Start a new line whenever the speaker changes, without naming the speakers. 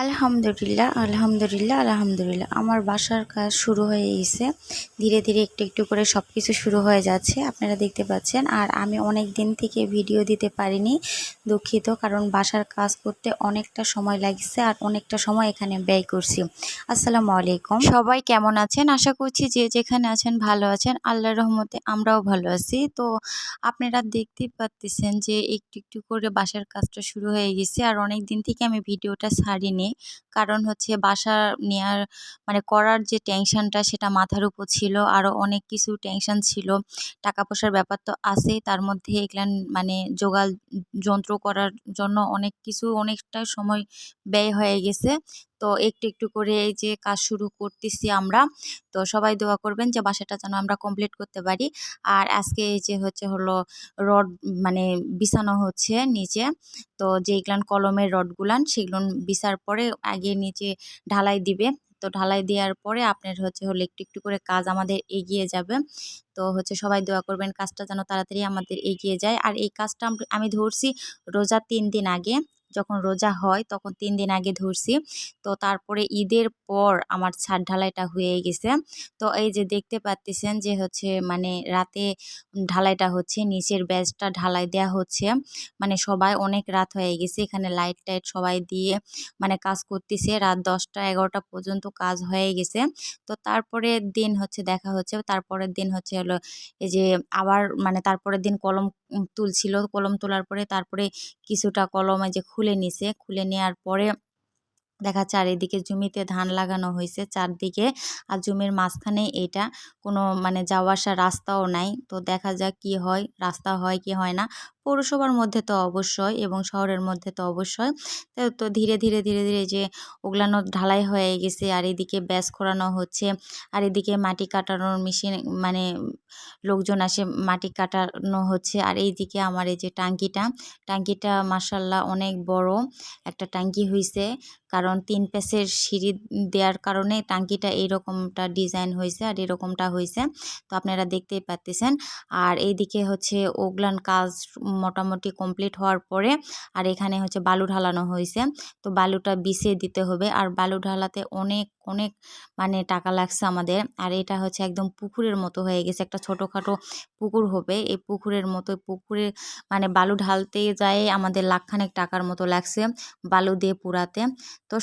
আলহামদুলিল্লাহ, আলহামদুলিল্লাহ, আলহামদুলিল্লাহ। আমার বাসার কাজ শুরু হয়ে গেছে। ধীরে ধীরে একটু একটু করে সব কিছু শুরু হয়ে যাচ্ছে, আপনারা দেখতে পাচ্ছেন। আর আমি অনেক দিন থেকে ভিডিও দিতে পারিনি, দুঃখিত। কারণ বাসার কাজ করতে অনেকটা সময় লাগছে আর অনেকটা সময় এখানে ব্যয় করছি। আসসালামু আলাইকুম, সবাই কেমন আছেন? আশা করছি যে যেখানে আছেন ভালো আছেন। আল্লাহর রহমতে আমরাও ভালো আছি। তো আপনারা দেখতেই পাচ্ছেন যে একটু একটু করে বাসার কাজটা শুরু হয়ে গেছে। আর অনেক দিন থেকে আমি ভিডিওটা ছাড়িনি, কারণ হচ্ছে বাসা নেয়ার করার যে টেনশনটা সেটা মাথার উপর ছিল। আরও অনেক কিছু টেনশন ছিল, টাকা পয়সার ব্যাপার তো আছেই, তার মধ্যে এগুলান জোগাল যন্ত্র করার জন্য অনেক কিছু অনেকটা সময় ব্যয় হয়ে গেছে। তো একটু একটু করে এই যে কাজ শুরু করতেছি আমরা। তো সবাই দোয়া করবেন যে বাসাটা যেন আমরা কমপ্লিট করতে পারি। আর আজকে এই যে হলো রড বিছানো হচ্ছে নিচে। তো যেইগুলান কলমের রডগুলান সেগুলান বিছার পরে আগে নিচে ঢালাই দিবে। তো ঢালাই দেওয়ার পরে আপনার হলো একটু একটু করে কাজ আমাদের এগিয়ে যাবে। তো সবাই দোয়া করবেন কাজটা যেন তাড়াতাড়ি আমাদের এগিয়ে যায়। আর এই কাজটা আমি ধরছি রোজার 3 দিন আগে। যখন রোজা হয় তখন 3 দিন আগে ধরছি। তো তারপরে ঈদের পর আমার ছাদ ঢালাইটা হয়ে গেছে। তো এই যে দেখতে পাচ্ছেন যে রাতে ঢালাইটা হচ্ছে, নিচের ব্যাসটা ঢালাই দেওয়া হচ্ছে। সবাই অনেক রাত হয়ে গেছে, এখানে লাইট টাইট সবাই দিয়ে কাজ করতেছে। রাত 10টা 11টা পর্যন্ত কাজ হয়ে গেছে। তো তারপরের দিন দেখা হচ্ছে, তারপরের দিন হলো এই যে আবার তারপরের দিন কলম তুলছিল। কলম তোলার পরে তারপরে কিছুটা কলম এই যে খুলে নিছে। খুলে নেওয়ার পরে দেখা যাচ্ছে আর এদিকে জমিতে ধান লাগানো হয়েছে চারদিকে। আর জমির মাঝখানে এটা কোনো যাওয়া আসার রাস্তাও নাই। তো দেখা যাক কি হয়, রাস্তা হয় কি হয় না। পৌরসভার মধ্যে তো অবশ্যই এবং শহরের মধ্যে তো অবশ্যই। তো ধীরে ধীরে ধীরে ধীরে যে ওগুলানো ঢালাই হয়ে গেছে। আর এদিকে ব্যাস খোঁড়ানো হচ্ছে। আর এদিকে মাটি কাটানোর মেশিন লোকজন আসে, মাটি কাটানো হচ্ছে। আর এইদিকে আমার এই যে টাঙ্কিটা মাশাআল্লাহ অনেক বড় একটা টাঙ্কি হয়েছে। কারণ 3 প্যাসের সিঁড়ি দেওয়ার কারণে টাঙ্কিটা এইরকমটা ডিজাইন হয়েছে আর এরকমটা হয়েছে। তো আপনারা দেখতেই পাচ্ছেন। আর এইদিকে ওগুলান কাজ মোটামুটি কমপ্লিট হওয়ার পরে আর এখানে বালু ঢালানো হয়েছে। তো বালুটা বিছিয়ে দিতে হবে। আর বালু ঢালাতে অনেক অনেক টাকা লাগছে আমাদের। আর এটা একদম পুকুরের মতো হয়ে গেছে, একটা ছোটোখাটো পুকুর হবে। এই পুকুরের মতো পুকুরে বালু ঢালতে যায় আমাদের লাখখানেক টাকার মতো লাগছে বালু দিয়ে পুরাতে। তো